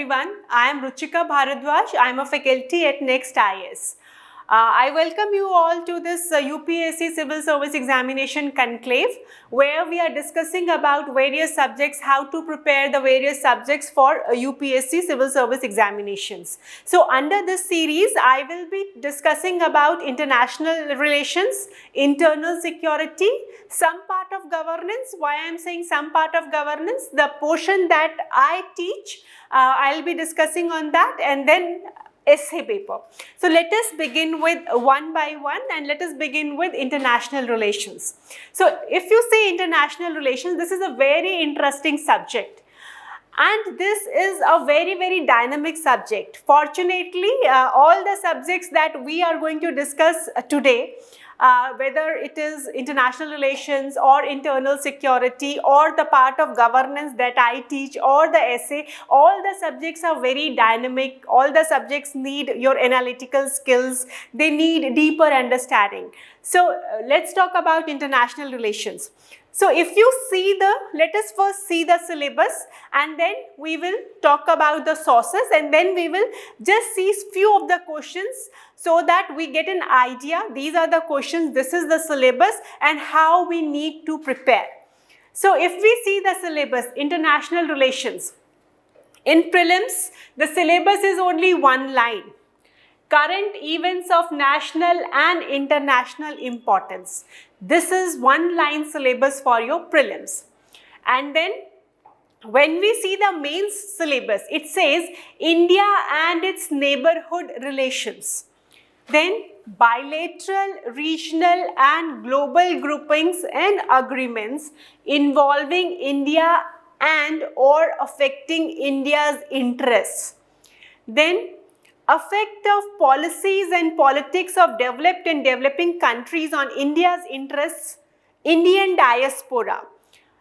everyone. I am Ruchika Bharadwaj. I am a faculty at Next IS. I welcome you all to this UPSC Civil Service Examination Conclave, where we are discussing about various subjects, how to prepare the various subjects for UPSC Civil Service Examinations. So under this series, I will be discussing about international relations, internal security, some part of governance. Why I am saying some part of governance? The portion that I teach, I'll be discussing on that, and then essay paper. So let us begin with one by one, and let us begin with international relations. So if you say international relations, this is a very interesting subject. And this is a very dynamic subject. Fortunately, all the subjects that we are going to discuss today, whether it is international relations or internal security or the part of governance that I teach or the essay, all the subjects are very dynamic. All the subjects need your analytical skills. They need deeper understanding. So let's talk about international relations. So if you see let us first see the syllabus, and then we will talk about the sources, and then we will just see few of the questions so that we get an idea. These are the questions, this is the syllabus, and how we need to prepare. So if we see the syllabus, international relations, in prelims, the syllabus is only one line. Current events of national and international importance. This is one line syllabus for your prelims. And then when we see the mains syllabus, it says India and its neighborhood relations. Then bilateral, regional and global groupings and agreements involving India and or affecting India's interests. Then effect of policies and politics of developed and developing countries on India's interests, Indian diaspora.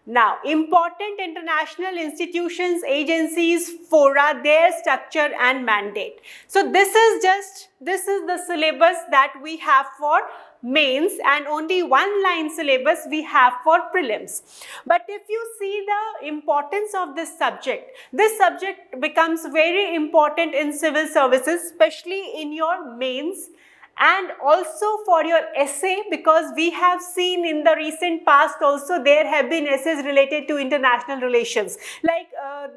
Now, important international institutions, agencies, fora, their structure and mandate. So this is the syllabus that we have for mains, and only one line syllabus we have for prelims. But if you see the importance of this subject becomes very important in civil services, especially in your mains and also for your essay, because we have seen in the recent past also there have been essays related to international relations. Like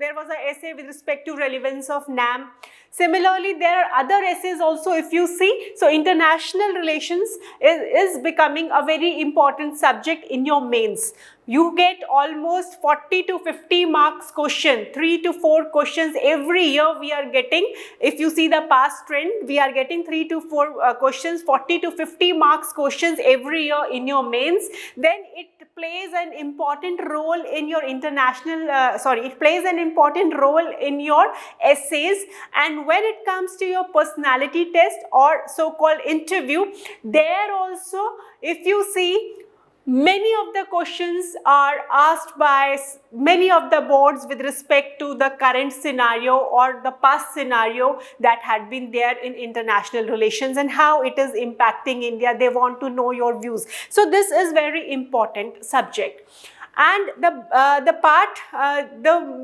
there was an essay with respect to relevance of NAM. Similarly, there are other essays also if you see. So international relations is becoming a very important subject in your mains. You get almost 40 to 50 marks question, 3 to 4 questions every year we are getting. If you see the past trend, we are getting 3 to 4 questions, 40 to 50 marks questions every year in your mains. Then it plays an important role in your it plays an important role in your essays. And when it comes to your personality test or so-called interview, there also, if you see, many of the questions are asked by many of the boards with respect to the current scenario or the past scenario that had been there in international relations and how it is impacting India. They want to know your views. So this is very important subject. And the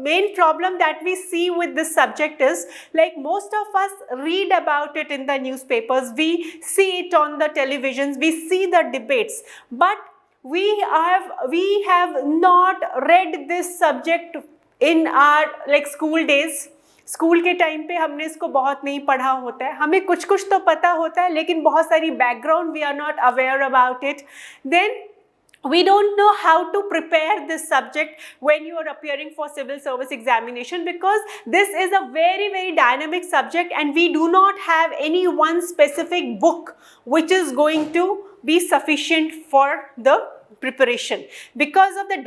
main problem that we see with this subject is, like, most of us read about it in the newspapers, we see it on the televisions, we see the debates, but we have not read this subject in our school days. School के time पे हमने इसको बहुत नहीं पढ़ा होता है. हमें कुछ तो पता होता है, लेकिन बहुत सारी background we are not aware about it. Then we don't know how to prepare this subject when you are appearing for civil service examination, because this is a very dynamic subject and we do not have any one specific book which is going to be sufficient for the preparation, because the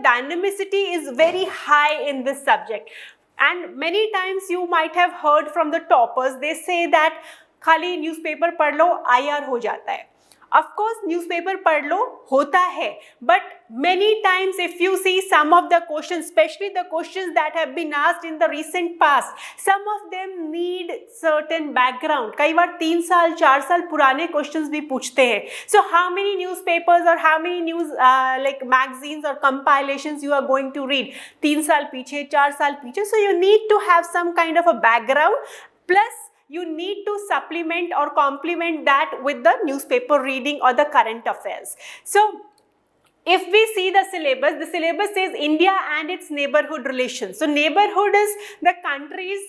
dynamicity is very high in this subject. And many times you might have heard from the toppers, they say that खाली newspaper पढ़ लो IR हो जाता है. Of course newspaper पढ़ लो, होता है, but many times if you see some of the questions, especially the questions that have been asked in the recent past, some of them need certain background. कई बार 3 साल 4 साल पुराने questions भी पूछते हैं. So how many newspapers or how many news like magazines or compilations you are going to read? 3 साल पीछे, 4 साल पीछे. So you need to have some kind of a background, plus you need to supplement or complement that with the newspaper reading or the current affairs. So if we see the syllabus says India and its neighborhood relations. So neighborhood is the countries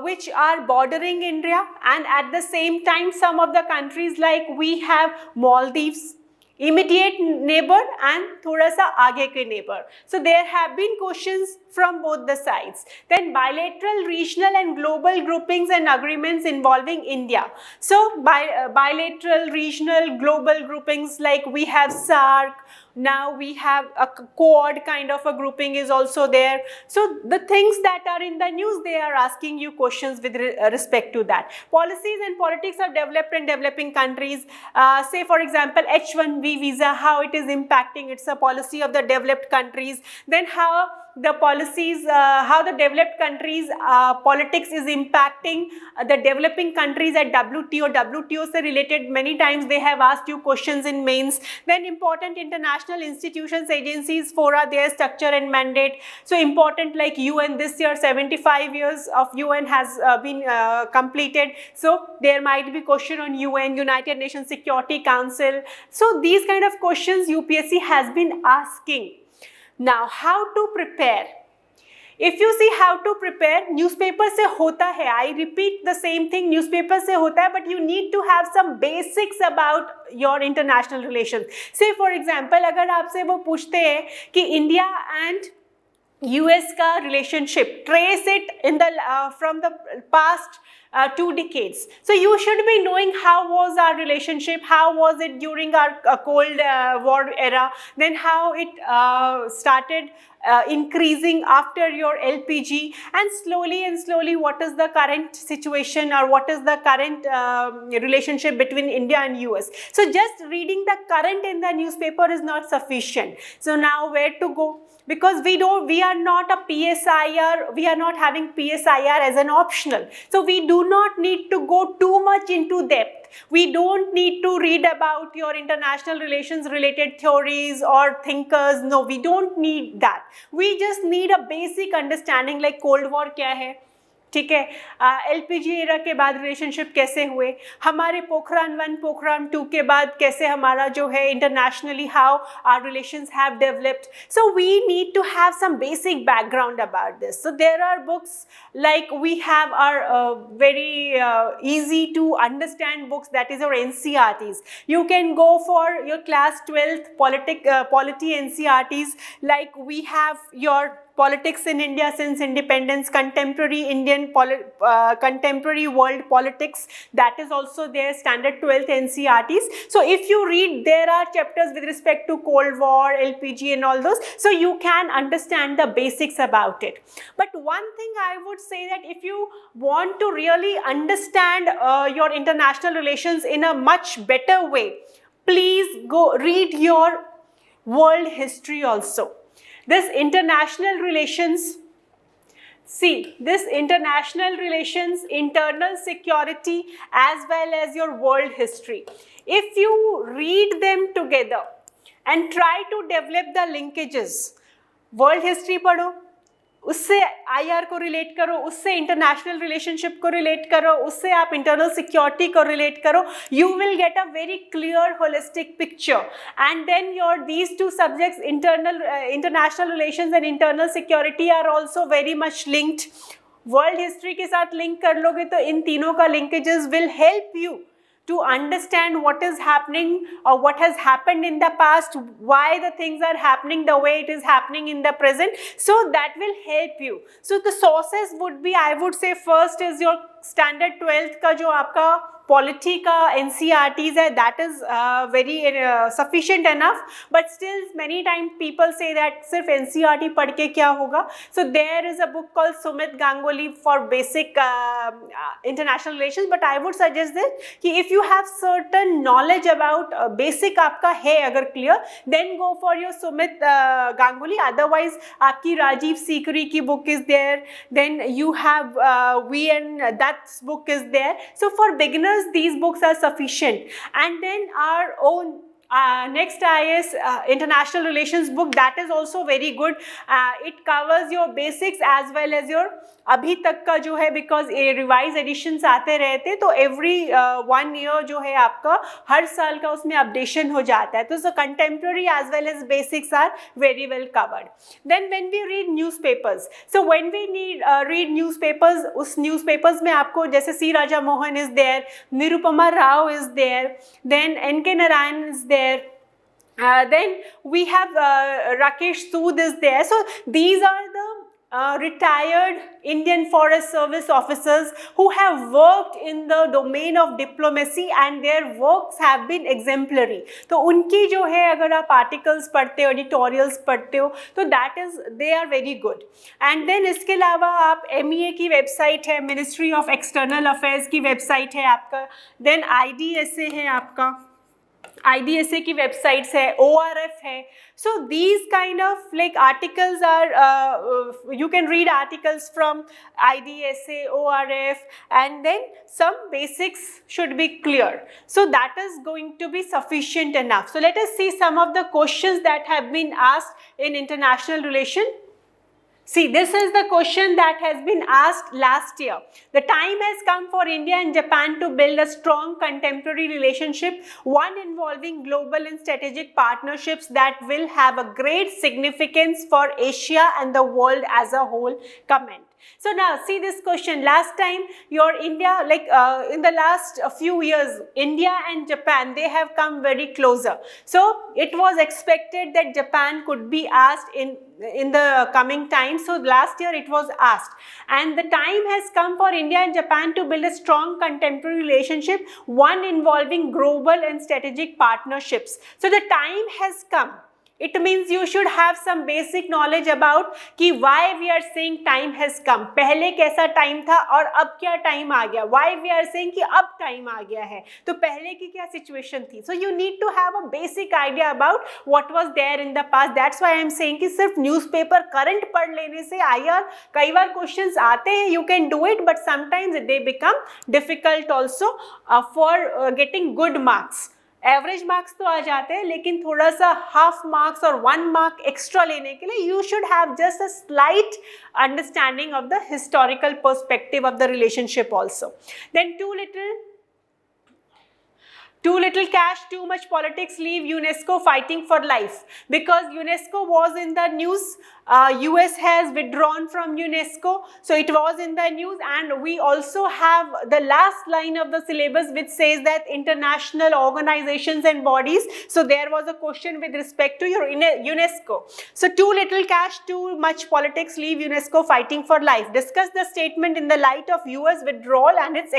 which are bordering India, and at the same time some of the countries like we have Maldives, immediate neighbor and thoda sa aage ke neighbor. So there have been questions from both the sides. Then bilateral, regional and global groupings and agreements involving India. So bilateral, regional, global groupings, like we have SAARC, now we have a Quad kind of a grouping is also there. So the things that are in the news, they are asking you questions with respect to that. Policies and politics are developed in developing countries. Say for example H1B visa, how it is impacting, it's a policy of the developed countries. Then how the policies, how the developed countries politics is impacting the developing countries at WTO. WTO se related many times they have asked you questions in mains. Then important international institutions, agencies, fora, their structure and mandate. So important like UN, this year 75 years of UN has been completed. So there might be question on UN, United Nations Security Council. So these kind of questions UPSC has been asking. Now, how to prepare? If you see how to prepare, newspaper se hota hai. I repeat the same thing, newspaper se hota hai, but you need to have some basics about your international relations. Say for example, अगर आपसे वो पूछते हैं कि India and US का relationship, trace it in the from the past 2 decades. So you should be knowing how was our relationship, how was it during our Cold War era, then how it started increasing after your LPG, and slowly what is the current situation or what is the current relationship between India and US. So just reading the current in the newspaper is not sufficient. So now where to go? Because we are not a PSIR, we are not having PSIR as an optional. So we do not need to go too much into depth. We don't need to read about your international relations related theories or thinkers. No, we don't need that. We just need a basic understanding like Cold War क्या है, ठीक है, LPG era के बाद relationship कैसे हुए, हमारे पोखरान 1 पोखरान 2 के बाद कैसे हमारा जो है internationally how our relations have developed. So we need to have some basic background about this. So there are books like we have our very easy to understand books, that is your NCERTs. You can go for your class 12th polity NCERTs, like we have your politics in India since independence, contemporary Indian contemporary world politics, that is also their standard 12th NCERTs. So if you read, there are chapters with respect to Cold War, LPG and all those, so you can understand the basics about it. But one thing I would say that if you want to really understand your international relations in a much better way, please go read your world history also. This international relations, see, this international relations, internal security as well as your world history, if you read them together and try to develop the linkages, world history पढ़ो, उससे IR को relate करो, उससे international relationship को relate करो, उससे आप internal security को रिलेट करो, you will get a very clear holistic picture. And then your these two subjects, international relations and internal security, are also very much linked. World history के साथ link कर लोगे तो इन तीनों का linkages will help you to understand what is happening or what has happened in the past, why the things are happening the way it is happening in the present. So that will help you. So the sources would be, I would say, first is your standard 12th का जो आपका polity का NCERTs है, that is very sufficient enough, but still many times people say that सिर्फ NCERT पढ़ के क्या होगा. So there is a book called Sumit Ganguly for basic international relations, but I would suggest this कि if you have certain knowledge about basic आपका है अगर clear, then go for your Sumit Ganguly. Otherwise आपकी राजीव सीकरी की book is there, then you have VN Dutt's book is there. So for beginners these books are sufficient. And then our own next IAS international relations book, that is also very good. It covers your basics as well as your अभी तक का जो है, because revise editions आते रहते, तो every 1 year जो है आपका हर साल का उसमें अपडेशन हो जाता है. तो contemporary as well as basics are very well covered. Then when we read newspapers, so when we read newspapers, उस न्यूज़पेपर्स में आपको जैसे C Raja Mohan is there, Nirupama Rao is there, then NK Narayan is there, then we have Rakesh Sood is there. So these are the retired Indian Forest Service officers who have worked in the domain of diplomacy and their works have been exemplary. तो उनकी जो है अगर आप articles पढ़ते हो, editorials पढ़ते हो, तो that is they are very good. And then इसके अलावा आप MEA की वेबसाइट है, Ministry of External Affairs की वेबसाइट है आपका, then IDSA है आपका, IDSA की वेबसाइट्स है, ORF है. So these kind of like articles are you can read articles from IDSA, ORF, and then some basics should be clear. So that is going to be sufficient enough. So let us see some of the questions that have been asked in international relation. See, this is the question that has been asked last year. The time has come for India and Japan to build a strong contemporary relationship, one involving global and strategic partnerships that will have a great significance for Asia and the world as a whole. Comment. So now see this question. Last time your India, like in the last few years, India and Japan, they have come very closer. So it was expected that Japan could be asked in the coming time. So last year it was asked, and the time has come for India and Japan to build a strong contemporary relationship, one involving global and strategic partnerships. So the time has come. It means you should have some basic knowledge about कि why we are saying time has come. पहले कैसा time था और अब क्या time आ गया. Why we are saying कि अब time आ गया है. तो पहले की क्या situation थी. So you need to have a basic idea about what was there in the past. That's why I am saying कि सिर्फ newspaper current पढ़ लेने से कई बार questions आते हैं. You can do it, but sometimes they become difficult also for getting good marks. Average marks तो आ जाते हैं, लेकिन थोड़ा सा हाफ मार्क्स और 1 मार्क एक्स्ट्रा लेने के लिए you should have just a slight understanding of the historical perspective of the relationship also. Then too little cash, too much politics, leave UNESCO fighting for life. Because UNESCO was in the news, US has withdrawn from UNESCO, so it was in the news. And we also have the last line of the syllabus which says that international organizations and bodies. So there was a question with respect to your UNESCO. So too little cash, too much politics, leave UNESCO fighting for life. Discuss the statement in the light of US withdrawal and its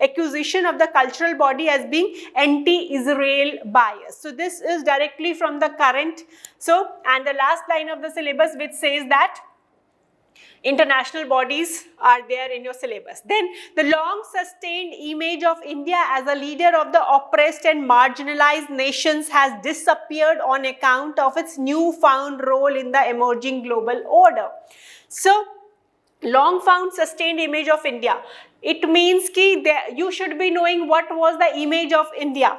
accusation of the cultural body as being anti-Israel bias. So this is directly from the current. So, and the last line of the syllabus which says that international bodies are there in your syllabus. Then the long sustained image of India as a leader of the oppressed and marginalized nations has disappeared on account of its newfound role in the emerging global order. So long found sustained image of India. It means कि you should be knowing what was the image of India.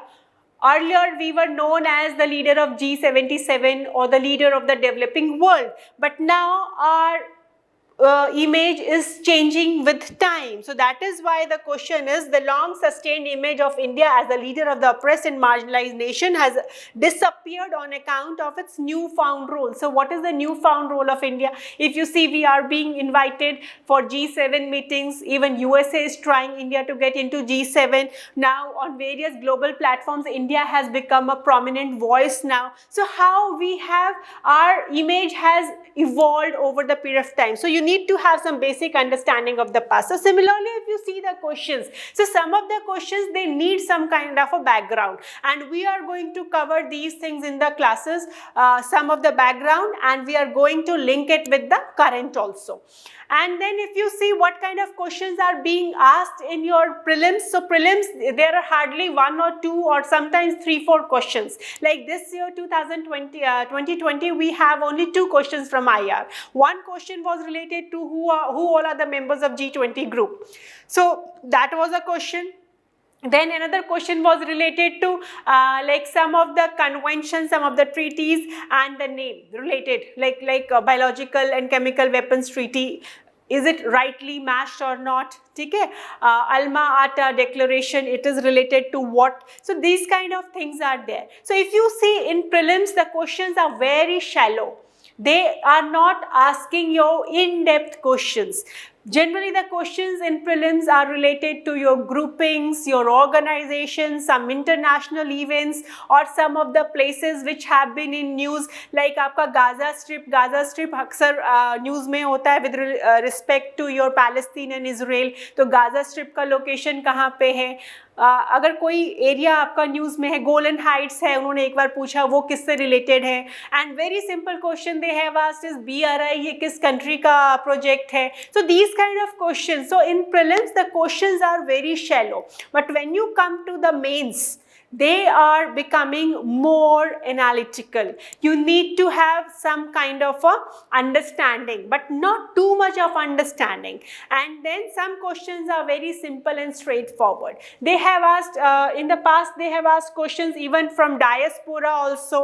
Earlier we were known as the leader of G77 or the leader of the developing world, but now our image is changing with time. So that is why the question is, the long sustained image of India as the leader of the oppressed and marginalized nation has disappeared on account of its newfound role. So what is the newfound role of India? If you see, we are being invited for G7 meetings. Even USA is trying India to get into G7. Now on various global platforms, India has become a prominent voice now. So how we have, our image has evolved over the period of time. So you need to have some basic understanding of the past. So similarly, if you see the questions, so some of the questions, they need some kind of a background, and we are going to cover these things in the classes, some of the background, and we are going to link it with the current also. And then if you see what kind of questions are being asked in your prelims, so prelims, there are hardly 1 or 2 or sometimes 3-4 questions. Like this year 2020, we have only 2 questions from IR. One question was related to who all are the members of G20 group. So that was a question. Then another question was related to like some of the conventions, some of the treaties and the name related, like biological and chemical weapons treaty. Is it rightly matched or not? Okay. Alma-Ata declaration, it is related to what? So these kind of things are there. So if you see in prelims, the questions are very shallow. They are not asking you in-depth questions. Generally, the questions in prelims are related to your groupings, your organizations, some international events, or some of the places which have been in news, like आपका Gaza Strip अक्सर news में होता है with respect to your Palestine and Israel. तो Gaza Strip का location कहाँ पे है? अगर कोई एरिया आपका न्यूज़ में है, गोलन हाइट्स है, उन्होंने एक बार पूछा वो किससे रिलेटेड है. And very simple question they have asked is BRI ये किस कंट्री का प्रोजेक्ट है. So these kind of question. So in prelims the questions are very shallow, but when you come to the mains, they are becoming more analytical. You need to have some kind of a understanding, but not too much of understanding. And then some questions are very simple and straightforward. They have asked in the past, they have asked questions even from diaspora also.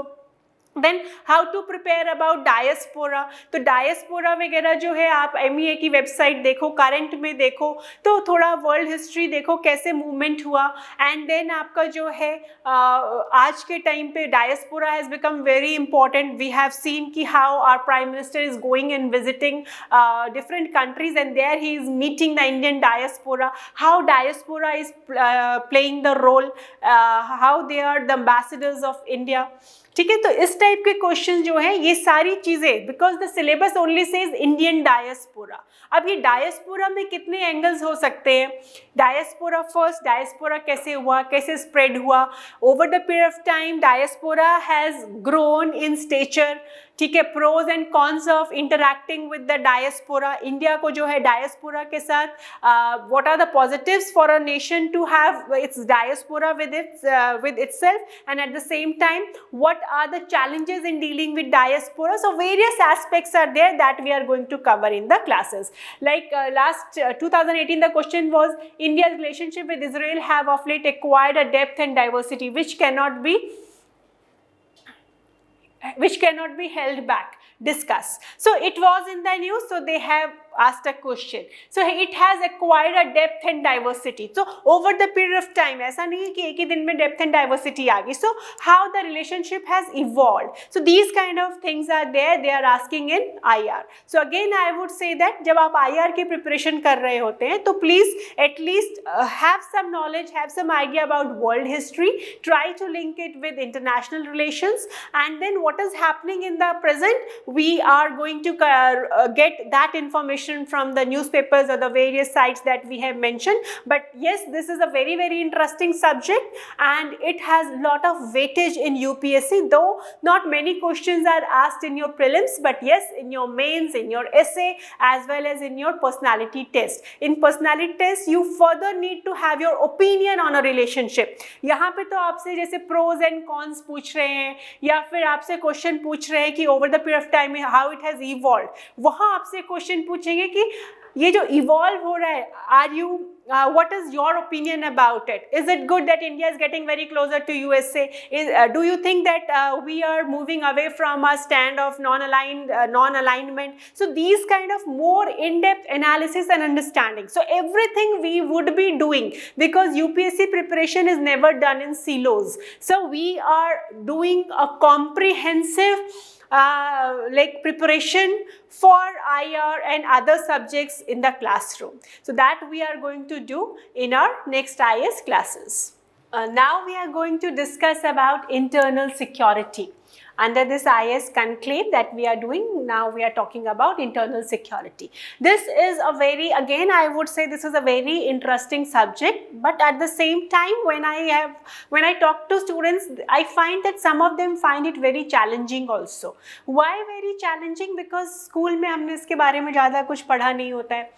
Then how to prepare about diaspora. तो diaspora वगैरह जो है, आप MEA की website देखो, current में देखो, तो थोड़ा वर्ल्ड हिस्ट्री देखो कैसे मूवमेंट हुआ. एंड देन आपका जो है आज के टाइम पे diaspora has become very important. We have seen कि how our prime minister is going and visiting different countries, and there he is meeting the Indian diaspora. How diaspora is playing the role, how they are the ambassadors of India. ठीक है. तो इस type के question जो है, ये सारी चीज़ें, because the syllabus only says Indian diaspora. अब ये डायस्पोरा में कितने एंगल्स हो सकते हैं? डायस्पोरा फर्स्ट, डायस्पोरा कैसे हुआ, कैसे स्प्रेड हुआ over the period of time. Diaspora has grown in stature. ठीक है. Pros and cons of interacting with the diaspora. India को जो है डायस्पोरा के साथ, what are the positives for a nation to have its diaspora with itself, and at the same time what are the challenges in dealing with diaspora. So various aspects are there that we are going to cover in the classes. Like last 2018 the question was, India's relationship with Israel have of late acquired a depth and diversity which cannot be held back. Discuss. So it was in the news, so they have asked a question. So it has acquired a depth and diversity. So over the period of time, ऐसा नहीं है कि एक ही दिन में depth and diversity आ गई. So how the relationship has evolved. So these kind of things are there. They are asking in IR. So again I would say that जब आप IR की preparation कर रहे होते हैं, तो please at least have some knowledge, have some idea about world history. Try to link it with international relations, and then what is happening in the present. We are going to get that information from the newspapers or the various sites that we have mentioned. But yes, this is a very, very interesting subject, and it has lot of weightage in UPSC, though not many questions are asked in your prelims, but yes, in your mains, in your essay, as well as in your personality test. In personality test, you further need to have your opinion on a relationship. यहाँ पे तो आपसे जैसे pros and cons पूछ रहे हैं, या फिर आपसे क्वेश्चन पूछ रहे हैं कि over the period of time how it has evolved. वहाँ आपसे क्वेश्चन पूछेंगे कि ये जो इवॉल्व हो रहा है, are you what is your opinion about it? Is it good that India is getting very closer to USA? Do you think that we are moving away from a stand of non-alignment? So these kind of more in-depth analysis and understanding. So everything we would be doing, because UPSC preparation is never done in silos. So we are doing a comprehensive like preparation for IR and other subjects in the classroom. So that we are going to do in our next IS classes. Now we are going to discuss about internal security. Under this IS conclave that we are doing, now we are talking about internal security. This is a very, again I would say this is a very interesting subject, but at the same time when I talk to students, I find that some of them find it very challenging also. Why very challenging? Because school में हमने इसके बारे में ज़्यादा कुछ पढ़ा नहीं होता है.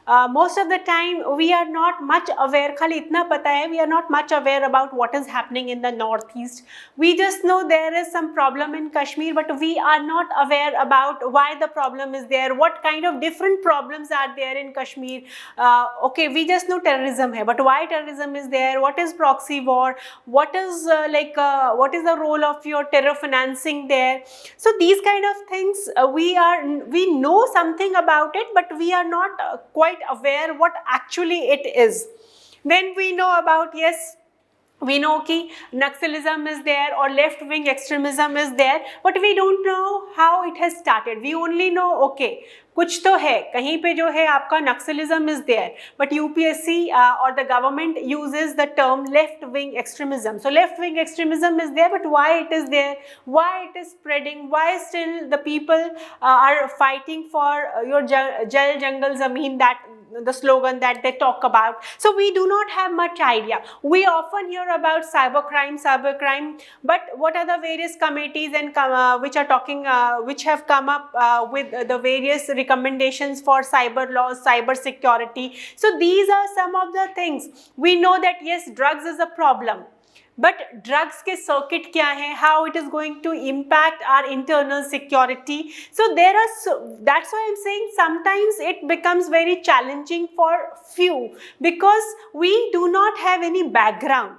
Most of the time we are not much aware, खाली इतना पता है, we are not much aware about what is happening in the northeast. We just know there is some problem in Kashmir, but we are not aware about why the problem is there, what kind of different problems are there in Kashmir. Okay, we just know terrorism hai, but why terrorism is there, what is proxy war, what is what is the role of your terror financing there. So these kind of things we know something about it, but we are not quite aware what actually it is. Then we know about, yes, we know कि Naxalism is there or left wing extremism is there, but we don't know how it has started. We only know, okay, कुछ तो है, कहीं पे जो है आपका Naxalism is there, but UPSC or the government uses the term left wing extremism. So left wing extremism is there, but why it is there, why it is spreading, why still the people are fighting for your Jal Jangal Zameen, that the slogan that they talk about. So we do not have much idea. We often hear about cybercrime, but what are the various committees and which are talking, which have come up with the various recommendations for cyber laws, cyber security. So these are some of the things. We know that yes, drugs is a problem. But drugs के circuit क्या है, how it is going to impact our internal security. So there are, that's why I'm saying sometimes it becomes very challenging for few because we do not have any background.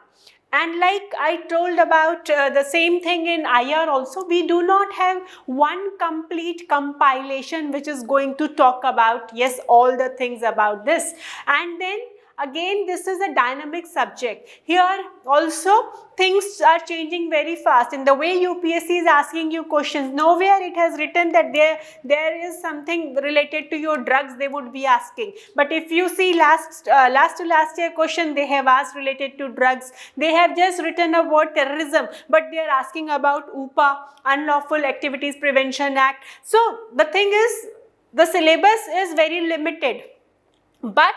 And like I told about the same thing in IR also, we do not have one complete compilation which is going to talk about, yes, all the things about this. And then again, this is a dynamic subject. Here also things are changing very fast. In the way UPSC is asking you questions, nowhere it has written that there is something related to your drugs they would be asking. But if you see last to last year question they have asked related to drugs, they have just written a word terrorism, but they are asking about UPA, Unlawful Activities Prevention Act. So the thing is, the syllabus is very limited, but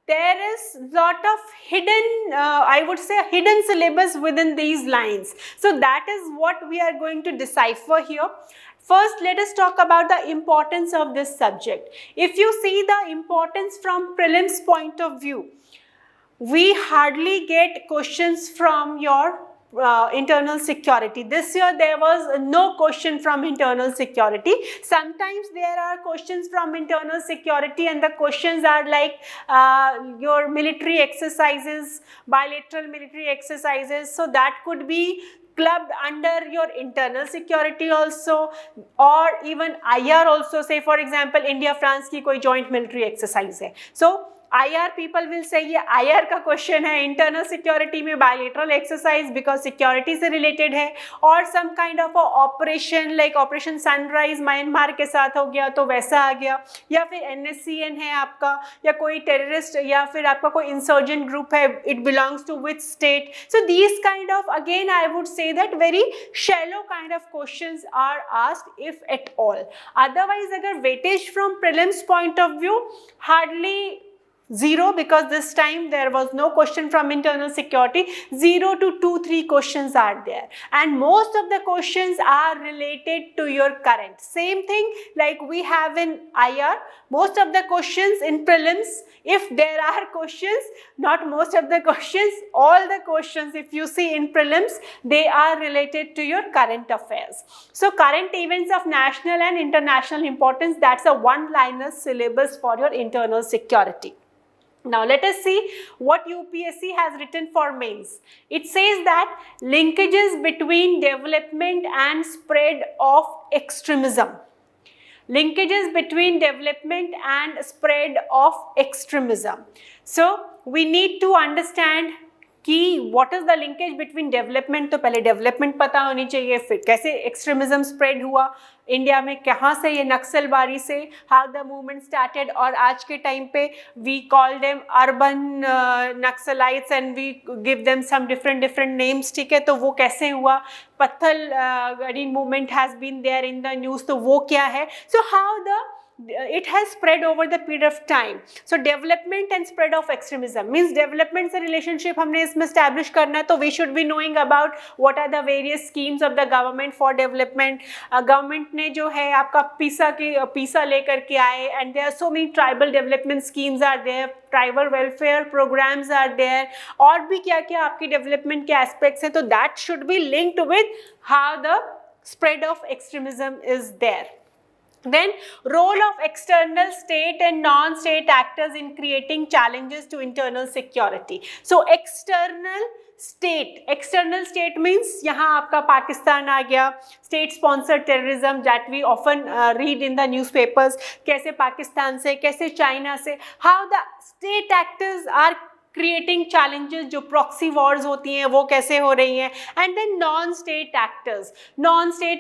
there is lot of hidden, I would say hidden syllabus within these lines. So that is what we are going to decipher here. First, let us talk about the importance of this subject. If you see the importance from prelims point of view, we hardly get questions from your internal security. This year there was no question from internal security. Sometimes there are questions from internal security and the questions are like your military exercises, bilateral military exercises. So that could be clubbed under your internal security also, or even IR also. Say for example India France की कोई joint military exercise है. So IR people will say ये IR का question है, internal security में bilateral exercise because security से related है, और some kind of operation like operation sunrise Myanmar के साथ हो गया तो वैसा आ गया, या फिर NSCN है आपका, या कोई टेररिस्ट, या फिर आपका कोई इंसर्जेंट ग्रुप है, it belongs to which state. So these kind of again I would say that very shallow kind of questions are asked if at all. Otherwise अगर weightage from prelims point of view hardly 0, because this time there was no question from internal security. 0 to 2-3 questions are there, and most of the questions are related to your current. Same thing like we have in IR. Most of the questions in prelims, if there are questions, not most of the questions, all the questions if you see in prelims, they are related to your current affairs. So current events of national and international importance, that's a one-liner syllabus for your internal security. Now let us see what UPSC has written for mains. It says that linkages between development and spread of extremism. Linkages between development and spread of extremism. So we need to understand कि what is the linkage between development, तो पहले development पता होनी चाहिए, फिर कैसे extremism spread हुआ India में, कहाँ से ये नक्सलबारी से, हाउ द मूवमेंट स्टार्टेड, और आज के टाइम पे we call them urban naxalites and we give them some different names, ठीक है, तो वो कैसे हुआ, Pathalgadi movement has been there in the news, तो वो क्या है, so how the it has spread over the period of time. So development and spread of extremism means development से relationship हमने इसमें establish करना है, तो we should be knowing about what are the various schemes of the government for development. Government ने जो है आपका PISA लेकर के आए, and there are so many tribal development schemes are there, tribal welfare programs are there, और भी क्या क्या आपकी development के aspects हैं, तो that should be linked with how the spread of extremism is there. Then role of external state and non-state actors in creating challenges to internal security. So external state means यहाँ आपका पाकिस्तान आ गया, state sponsored terrorism that we often read in the newspapers, कैसे पाकिस्तान से, कैसे China से, how the state actors are creating challenges, जो proxy wars होती हैं वो कैसे हो रही हैं, and then non state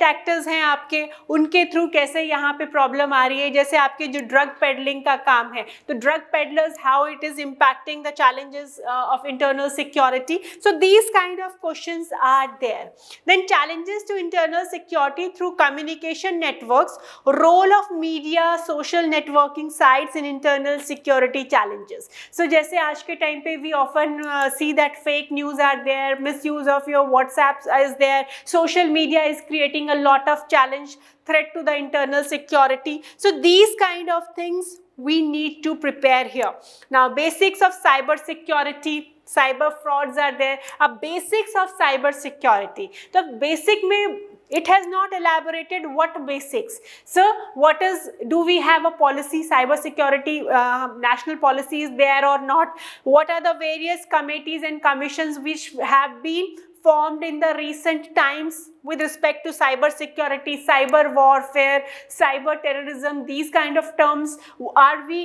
actors हैं आपके, उनके थ्रू कैसे यहाँ पे प्रॉब्लम आ रही है, जैसे आपके जो ड्रग पेडलिंग का काम है, तो drug peddlers, how it is impacting the challenges of internal security, so these kind of questions are there. Then challenges to internal security through communication networks, role of media, social networking sites in internal security challenges. So जैसे आज के time पे we often see that fake news are there, misuse of your WhatsApp is there, social media is creating a lot of challenge, threat to the internal security. So these kind of things we need to prepare here. Now basics of cyber security, cyber frauds are there. Basics of cyber security, the basic mein it has not elaborated what basics. So what is, do we have a policy, cyber security national policy is there or not, what are the various committees and commissions which have been formed in the recent times with respect to cyber security, cyber warfare, cyber terrorism, these kind of terms, are we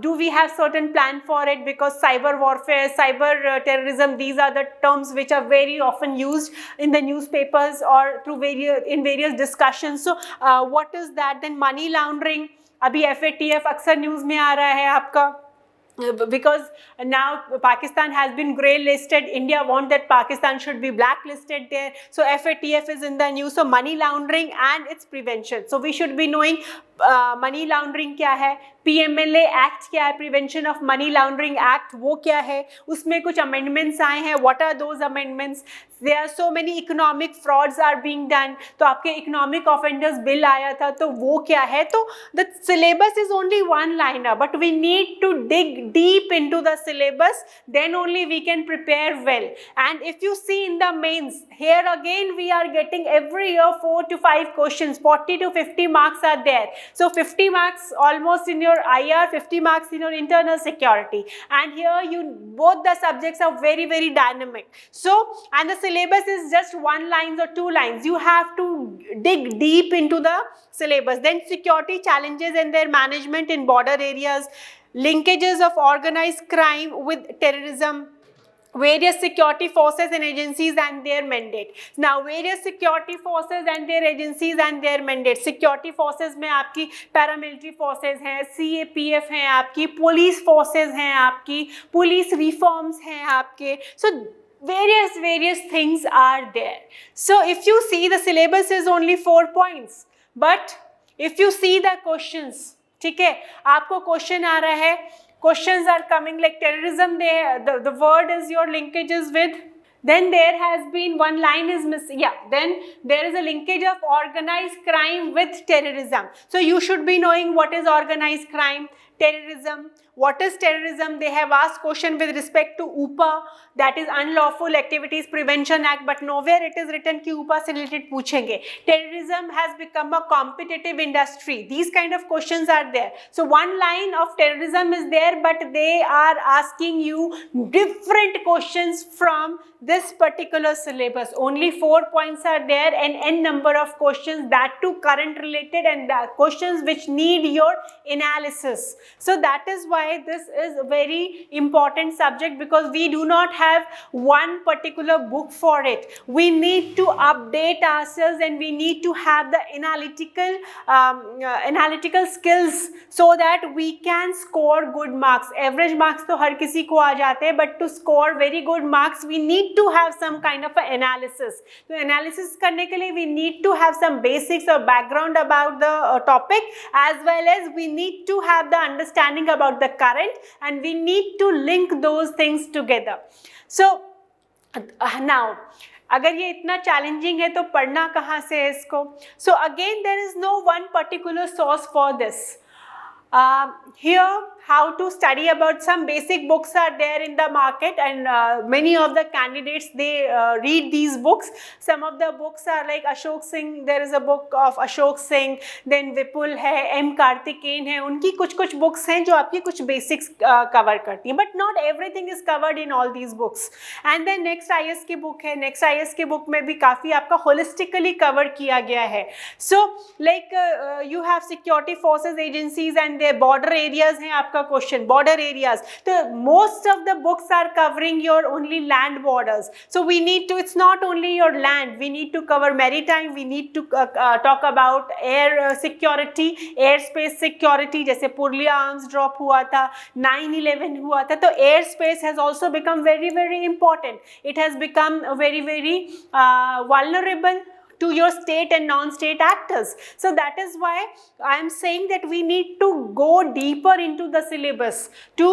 do we have certain plan for it, because cyber warfare, cyber terrorism, these are the terms which are very often used in the newspapers or through various discussions. So what is that? Then money laundering, अभी FATF अक्सर news में आ रहा है आपका, because now Pakistan has been grey listed, India want that Pakistan should be blacklisted there, so FATF is in the news. So money laundering and its prevention, so we should be knowing money laundering क्या है, PMLA act क्या है, prevention of money laundering act वो क्या है, उसमें कुछ amendments आए हैं, what are those amendments, there are so many economic frauds are being done, तो आपके इकोनॉमिक ऑफेंडर्स बिल आया था, तो वो क्या है, तो the syllabus is only one liner, but we need to dig deep into the syllabus, then only we can prepare well. And if you see in the mains, here again we are getting every year 4 to 5 questions, 40 to 50 marks are there. So 50 marks almost in your IR, 50 marks in your internal security, and here both the subjects are very dynamic. So, and the syllabus is just 1 line or 2 lines, you have to dig deep into the syllabus. Then security challenges and their management in border areas, linkages of organized crime with terrorism, various security forces and agencies and their mandate. Now various security forces and their agencies and their mandate, security forces में आपकी paramilitary forces हैं, CAPF हैं आपकी, police forces हैं आपकी, police reforms हैं आपके, so various things are there. So if you see, the syllabus is only 4 points, but if you see the questions, ठीक है, आपको क्वेश्चन आ रहा है, questions are coming like terrorism, the word is your linkages with, then there has been one line is missing, yeah, then there is a linkage of organized crime with terrorism. So you should be knowing what is organized crime, terrorism. What is terrorism? They have asked question with respect to UPA, that is Unlawful Activities Prevention Act, but nowhere it is written कि UPA से related पूछेंगे. Terrorism has become a competitive industry. These kind of questions are there. So one line of terrorism is there, but they are asking you different questions from this particular syllabus. Only 4 points are there and n number of questions, that too current related, and the questions which need your analysis. So that is why this is a very important subject, because we do not have one particular book for it. We need to update ourselves and we need to have the analytical skills so that we can score good marks. Average marks तो हर किसी को आ जाते हैं, but to score very good marks we need to have some kind of an analysis. तो analysis करने के लिए we need to have some basics or background about the topic, as well as we need to have the understanding about the current, and we need to link those things together. So now अगर ये इतना challenging है तो पढ़ना कहाँ से है इसको? So again there is no one particular source for this. Here how to study about some basic books are there in the market, and many of the candidates they read these books. Some of the books are like Ashok Singh, there is a book of Ashok Singh, then Vipul है, M Karthikeyan है, उनकी कुछ books हैं जो आपकी कुछ basics cover करती हैं, but not everything is covered in all these books. And then next IS की book है, next IS की book में भी काफ़ी आपका holistically cover किया गया है. So like you have security forces agencies and their border areas हैं आपका question, border areas. So most of the books are covering your only land borders. So we need to, it's not only your land, we need to cover maritime, we need to talk about air security, airspace security. जैसे Purulia arms drop हुआ था, 9/11 हुआ था, तो airspace has also become very very important. It has become very very vulnerable to your state and non-state actors. So that is why I am saying that we need to go deeper into the syllabus to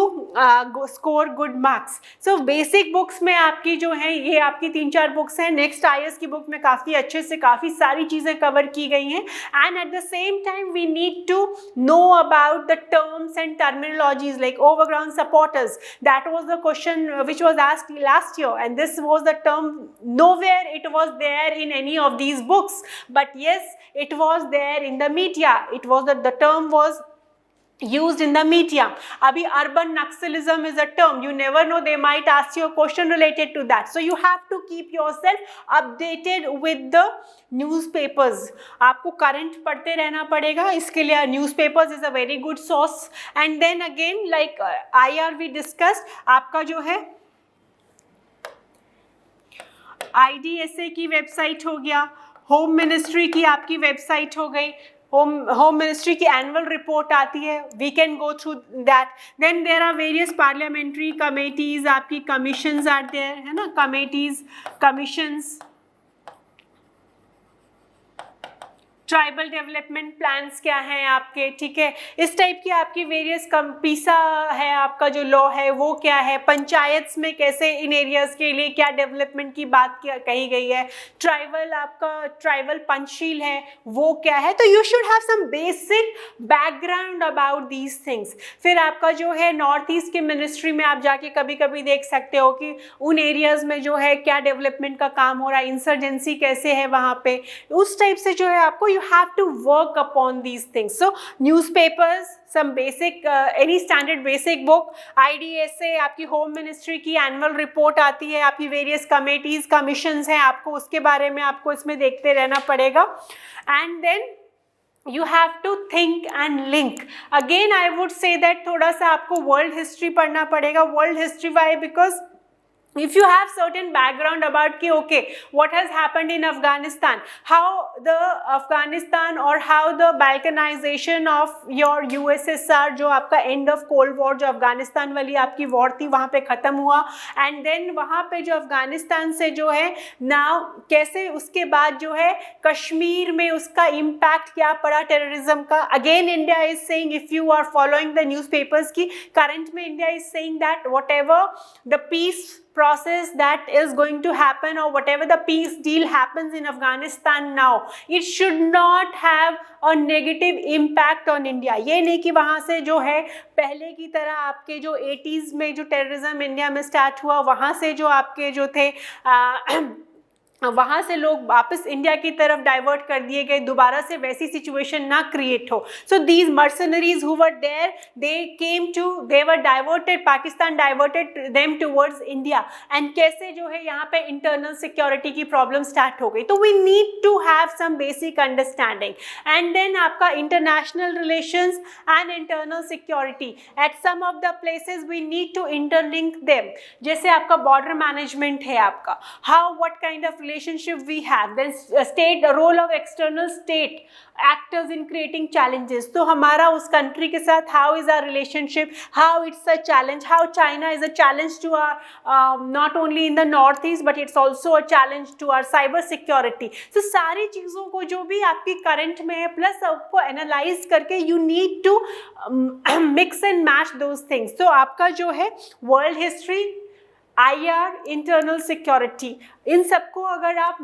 score good marks. So basic books में आपकी जो है ये आपकी 3-4 books हैं. Next IS की book में काफ़ी अच्छे से काफ़ी सारी चीज़ें cover की गई हैं, and at the same time we need to know about the terms and terminologies like overground supporters. That was the question which was asked last year, and this was the term, nowhere it was there in any of these books, but yes, it was there in the media. It was that the term was used in the media. Abhi urban Naxalism is a term, you never know, they might ask you a question related to that. So you have to keep yourself updated with the newspapers. आपको current पढ़ते रहना पड़ेगा, इसके लिए newspapers is a very good source. And then again like IR we discussed, आपका जो है IDSA की वेबसाइट हो गया, होम मिनिस्ट्री की आपकी वेबसाइट हो गई, होम मिनिस्ट्री की एनुअल रिपोर्ट आती है, we can go through that. Then there are various parliamentary committees, आपकी कमीशंस आर देयर, है ना, committees, commissions, tribal development plans क्या हैं आपके, ठीक है, इस टाइप की आपकी वेरियस पीसा है, आपका जो लॉ है वो क्या है, पंचायत में कैसे इन एरियाज़ के लिए क्या डेवलपमेंट की बात कही गई है, ट्राइबल आपका ट्राइबल पंचशील है वो क्या है. तो you should have some basic background about these things. फिर आपका जो है नॉर्थ ईस्ट के मिनिस्ट्री में आप जाके कभी कभी देख सकते हो कि उन एरियाज़ में जो है क्या डेवलपमेंट का काम हो रहा है, इंसर्जेंसी कैसे है वहाँ पे, उस टाइप से जो है आपको you have to work upon these things. So newspapers, some basic any standard basic book, IDSA आपकी होम मिनिस्ट्री की एनुअल रिपोर्ट आती है, आपकी वेरियस कमेटीज कमीशंस हैं, आपको उसके बारे में आपको इसमें देखते रहना पड़ेगा. And then you have to think and link. Again I would say that थोड़ा सा आपको वर्ल्ड हिस्ट्री पढ़ना पड़ेगा. World history why, because if you have certain background about कि okay what has happened in Afghanistan, how the Afghanistan or how the balkanization of your USSR, जो आपका end of Cold War, जो अफगानिस्तान वाली आपकी war थी वहाँ पे ख़त्म हुआ, and then वहाँ पे जो अफगानिस्तान से जो है now कैसे उसके बाद जो है कश्मीर में उसका impact क्या पड़ा टेररिज्म का. Again India is saying, if you are following the newspapers की current में India is saying that whatever the peace process that is going to happen or whatever the peace deal happens in Afghanistan now, it should not have a negative impact on India. ये नहीं कि वहाँ से जो है पहले की तरह आपके जो 80s में जो टेररिज्म इंडिया में स्टार्ट हुआ वहाँ से जो आपके जो थे वहाँ से लोग वापस इंडिया की तरफ डाइवर्ट कर दिए गए, दोबारा से वैसी सिचुएशन ना क्रिएट हो. So these mercenaries who were there, they were diverted, Pakistan diverted them towards India. And कैसे जो है यहाँ पे इंटरनल सिक्योरिटी की प्रॉब्लम स्टार्ट हो गई. तो we need to have some basic understanding. And then आपका international relations and internal security, at some of the places we need to interlink them. जैसे आपका बॉर्डर मैनेजमेंट है आपका, how what kind of relationship we have, then state, the role of external state actors in creating challenges. तो हमारा उस country के साथ how is our relationship, how it's a challenge, how China is a challenge to our not only in the northeast but it's also a challenge to our cyber security. So सारी चीज़ों को जो भी आपकी current में है plus आपको analyze करके you need to mix and match those things. तो आपका जो है world history, IR, internal security, इन सबको अगर आप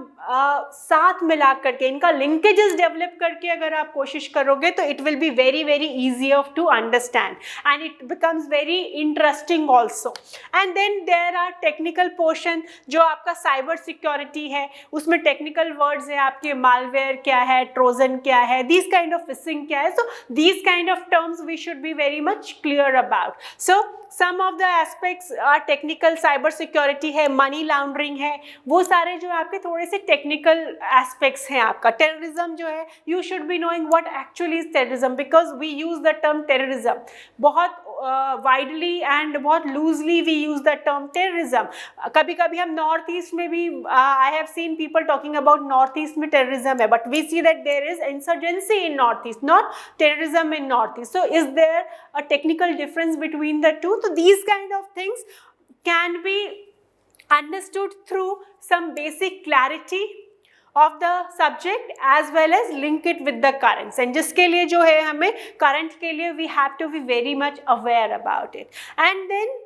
साथ मिला करके इनका लिंकेजेस डेवलप करके अगर आप कोशिश करोगे तो it will be very very easier to understand and it becomes very interesting also. And then there are technical portion, जो आपका साइबर सिक्योरिटी है उसमें टेक्निकल वर्ड्स है आपके, मालवेयर क्या है, ट्रोजन क्या है, दिस काइंड ऑफ फिशिंग क्या है. So this kind of terms we should be very much clear about. So some of the aspects are technical, cyber security है, मनी लॉन्ड्रिंग है, वो सारे जो आपके थोड़े से टेक्निकल एस्पेक्ट्स हैं. आपका टेररिज्म जो है, you should be knowing what actually is terrorism, because we use the term terrorism बहुत वाइडली एंड बहुत loosely we use the term terrorism. कभी कभी हम नॉर्थ ईस्ट में भी, I have seen people talking about north east में terrorism है, but we see that there is insurgency in north east, not terrorism in north east. So is there a technical difference between the to? So these kind of things can be understood through some basic clarity of the subject as well as link it with the currents. And जिसके लिए जो है हमें current के लिए we have to be very much aware about it. And then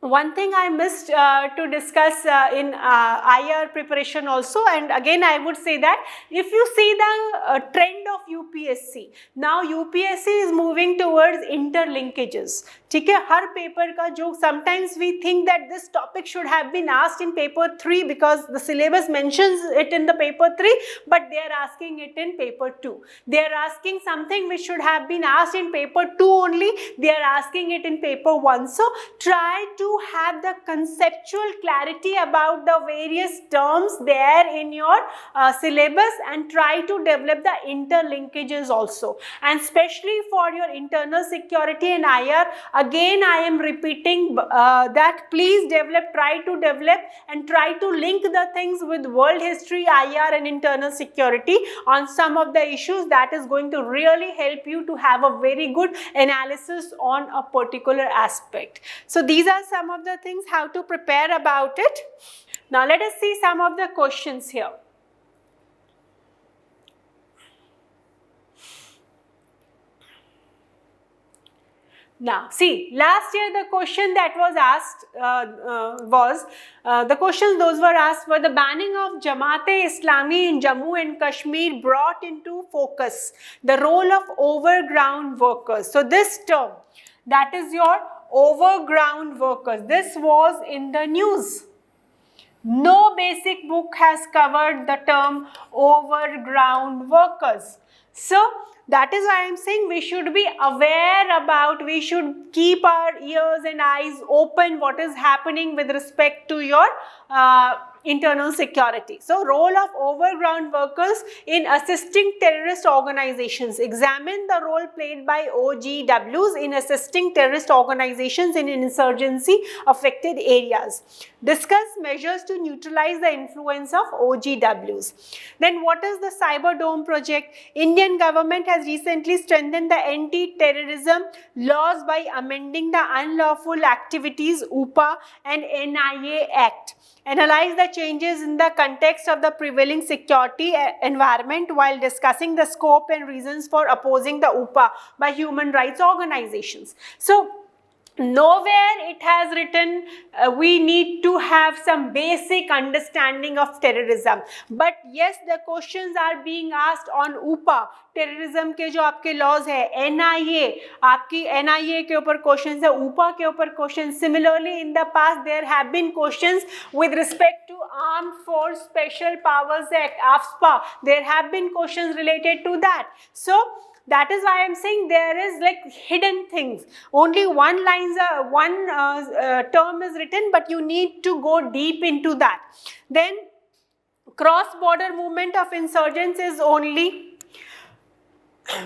one thing I missed to discuss in IR preparation also, and again I would say that if you see the trend of UPSC, now UPSC is moving towards interlinkages. ठीक है, हर paper का जो sometimes we think that this topic should have been asked in paper 3 because the syllabus mentions it in the paper 3, but they are asking it in paper 2. They are asking something which should have been asked in paper 2 only, they are asking it in paper 1. So try to have the conceptual clarity about the various terms there in your syllabus and try to develop the interlinkages also. And especially for your internal security and IR, again I am repeating that please try to develop and try to link the things with world history, IR and internal security on some of the issues. That is going to really help you to have a very good analysis on a particular aspect. So these are some of the things how to prepare about it. Now let us see some of the questions here. Now, see, last year the question that was asked the questions those were asked were the banning of Jamaat-e-Islami in Jammu and Kashmir brought into focus the role of overground workers. So this term, that is your overground workers, this was in the news. No basic book has covered the term overground workers. So that is why I am saying we should be aware about, we should keep our ears and eyes open what is happening with respect to your internal security. So role of overground workers in assisting terrorist organizations. Examine the role played by OGWs in assisting terrorist organizations in insurgency affected areas. Discuss measures to neutralize the influence of OGWs. Then what is the Cyber Dome project? Indian government has recently strengthened the anti-terrorism laws by amending the Unlawful Activities UPA and NIA Act. Analyze the changes in the context of the prevailing security environment while discussing the scope and reasons for opposing the UPA by human rights organizations. So nowhere it has written we need to have some basic understanding of terrorism, but yes the questions are being asked on UPA, terrorism के जो आपके laws है, NIA, आपकी NIA के ऊपर questions है, UPA के ऊपर question. Similarly in the past there have been questions with respect to armed force special powers act, AFSPA, there have been questions related to that. So that is why I am saying there is like hidden things. Only one term is written, but you need to go deep into that. Then cross border movement of insurgents is only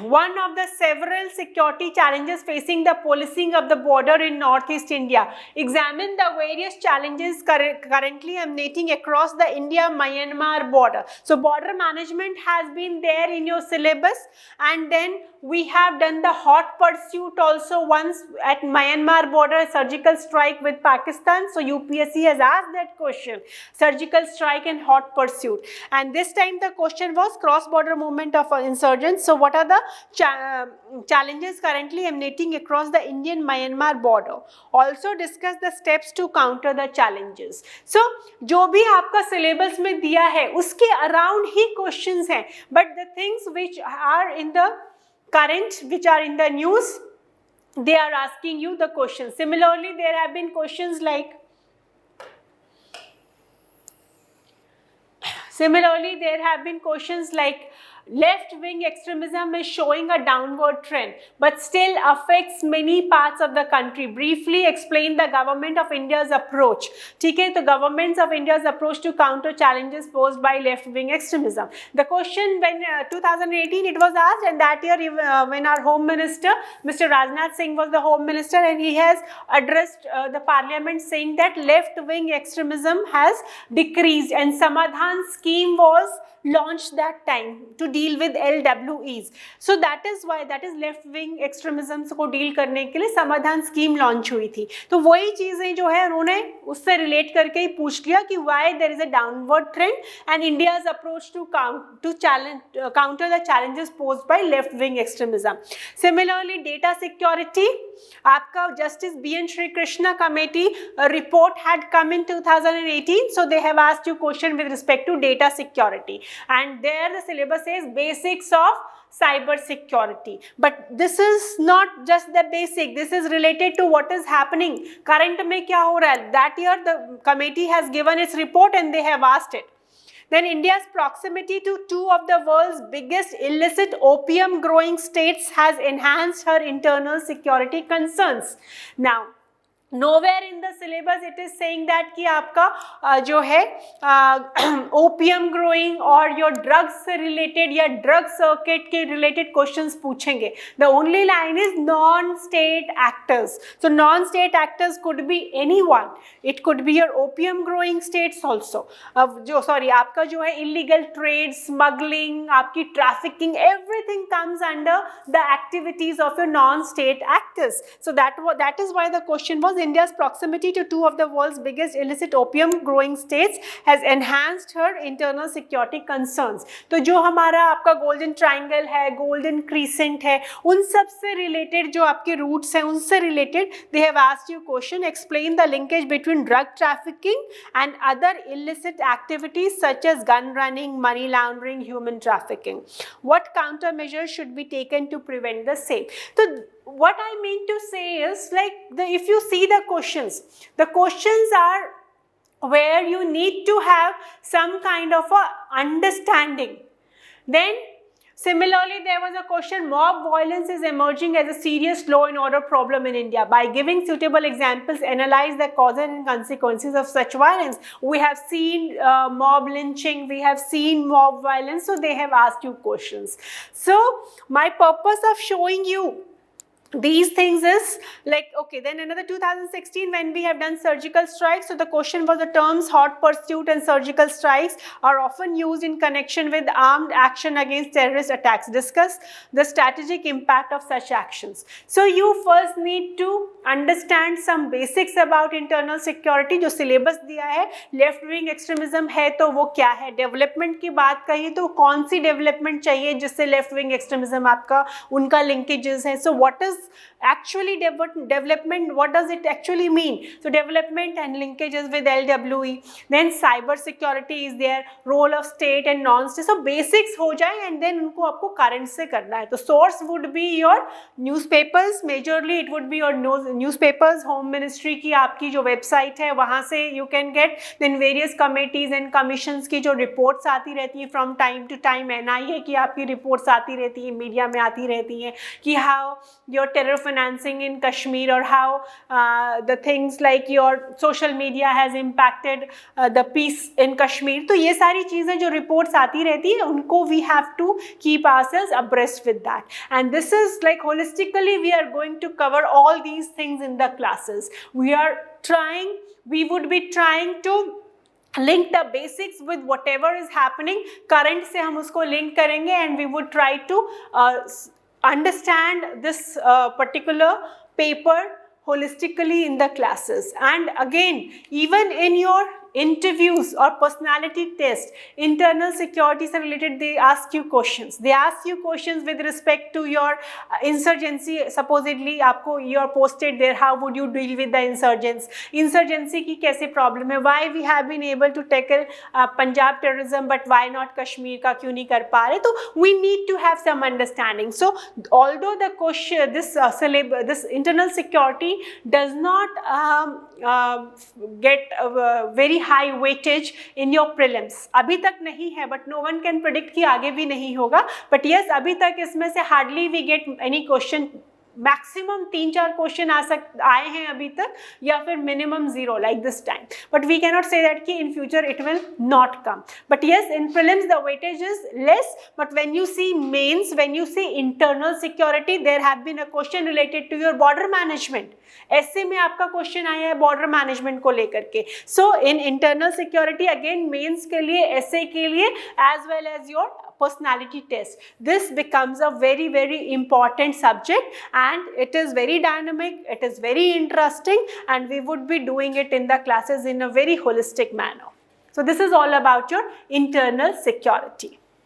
one of the several security challenges facing the policing of the border in northeast India. Examine the various challenges currently emanating across the India-Myanmar border. So border management has been there in your syllabus, and then we have done the hot pursuit also once at Myanmar border, surgical strike with Pakistan. So UPSC has asked that question, surgical strike and hot pursuit, and this time the question was cross border movement of insurgents. So what are the challenges currently emanating across the Indian-Myanmar border? Also discuss the steps to counter the challenges. So जो भी आपका syllabus में दिया है उसके around ही questions हैं, but the things which are in the current, which are in the news, they are asking you the questions. Similarly, there have been questions like left-wing extremism is showing a downward trend, but still affects many parts of the country. Briefly explain the government of India's approach. ठीक है, तो governments of India's approach to counter challenges posed by left-wing extremism. The question when 2018 it was asked, and that year when our Home Minister, Mr. Rajnath Singh was the Home Minister, and he has addressed the Parliament saying that left-wing extremism has decreased, and Samadhan scheme was launched that time to deal with LWEs. So that is why, that is left wing extremism को deal करने के लिए समाधान scheme launch हुई थी. तो वही चीज़ें जो है उन्होंने उससे रिलेट करके ही पूछ लिया कि why there is a downward trend and India's approach to counter the challenges posed by left wing extremism. Similarly, data security, आपका Justice B.N. Sri Krishna committee report had come in 2018, so they have asked you question with respect to data security, and there the syllabus says basics of cyber security. But this is not just the basic, this is related to what is happening current में क्या हो रहा है. That year the committee has given its report and they have asked it. Then India's proximity to two of the world's biggest illicit opium growing states has enhanced her internal security concerns. Now nowhere in the syllabus it is saying that कि आपका जो है opium growing और your drugs से related या drug circuit के related questions पूछेंगे. The only line is non-state actors. So non-state actors could be anyone. It could be your opium growing states also. जो sorry आपका जो है illegal trade, smuggling, आपकी trafficking, everything comes under the activities of your non-state actors. So that is why the question was India's proximity to two of the world's biggest illicit opium growing states has enhanced her internal security concerns. तो जो हमारा आपका golden triangle है, golden crescent है, उन सब से related जो आपके routes हैं उनसे related they have asked you question. Explain the linkage between drug trafficking and other illicit activities such as gun running, money laundering, human trafficking. What countermeasures should be taken to prevent the same? So what I mean to say is like if you see the questions are where you need to have some kind of a understanding. Then similarly, there was a question, mob violence is emerging as a serious law and order problem in India. By giving suitable examples, analyze the causes and consequences of such violence. We have seen mob lynching, we have seen mob violence, so they have asked you questions. So my purpose of showing you these things is like, okay, then another 2016 when we have done surgical strikes. So the question was the terms hot pursuit and surgical strikes are often used in connection with armed action against terrorist attacks. Discuss the strategic impact of such actions. So you first need to understand some basics about internal security. जो syllabus दिया है, left wing extremism है तो वो क्या है, development की बात कही तो कौन सी development चाहिए जिससे left wing extremism आपका उनका linkages है. So what is is actually development, what does it actually mean? So development and linkages with LWE, then cyber security is there, role of state and non-state. So basics हो जाए and then उनको आपको current से करना है. तो source would be your newspapers, majorly it would be your newspapers, home ministry की आपकी जो website है वहाँ से you can get, then various committees and commissions की जो reports आती रहती हैं from time to time, NIA की आपकी reports आती रहती हैं, मीडिया में आती रहती हैं कि how your terror financing in Kashmir or how the things like your social media has impacted the peace in Kashmir. तो ये सारी चीज़ें जो reports आती रहती हैं उनको we have to keep ourselves abreast with that. And this is like holistically we are going to cover all these things in the classes. We would be trying to link the basics with whatever is happening. Current से हम उसको link करेंगे and we would try to understand this particular paper holistically in the classes. And again, even in your interviews or personality test, internal security से related they ask you questions. They ask you questions with respect to your insurgency. Supposedly आपको you are posted there, how would you deal with the insurgents? Insurgency की कैसे problem है? Why we have been able to tackle Punjab terrorism but why not Kashmir का क्यों नहीं कर पा रहे? तो we need to have some understanding. So although the question this internal security does not get very high weightage in your prelims, अभी तक नहीं है, but no one can predict कि आगे भी नहीं होगा. But yes, अभी तक इसमें से hardly we get any question. Maximum 3-4 question आए हैं अभी तक, या फिर minimum 0 like this time. But we cannot say that कि in future it will not come. But yes, in prelims the weightage is less. But when you see mains, when you see internal security, there have been a question related to your border management. ऐसे में आपका question आया है border management को लेकर के. So in internal security again mains के लिए, एसए के लिए, as well as your personality test. This becomes a very, very important subject and it is very dynamic, it is very interesting, and we would be doing it in the classes in a very holistic manner. So this is all about your internal security.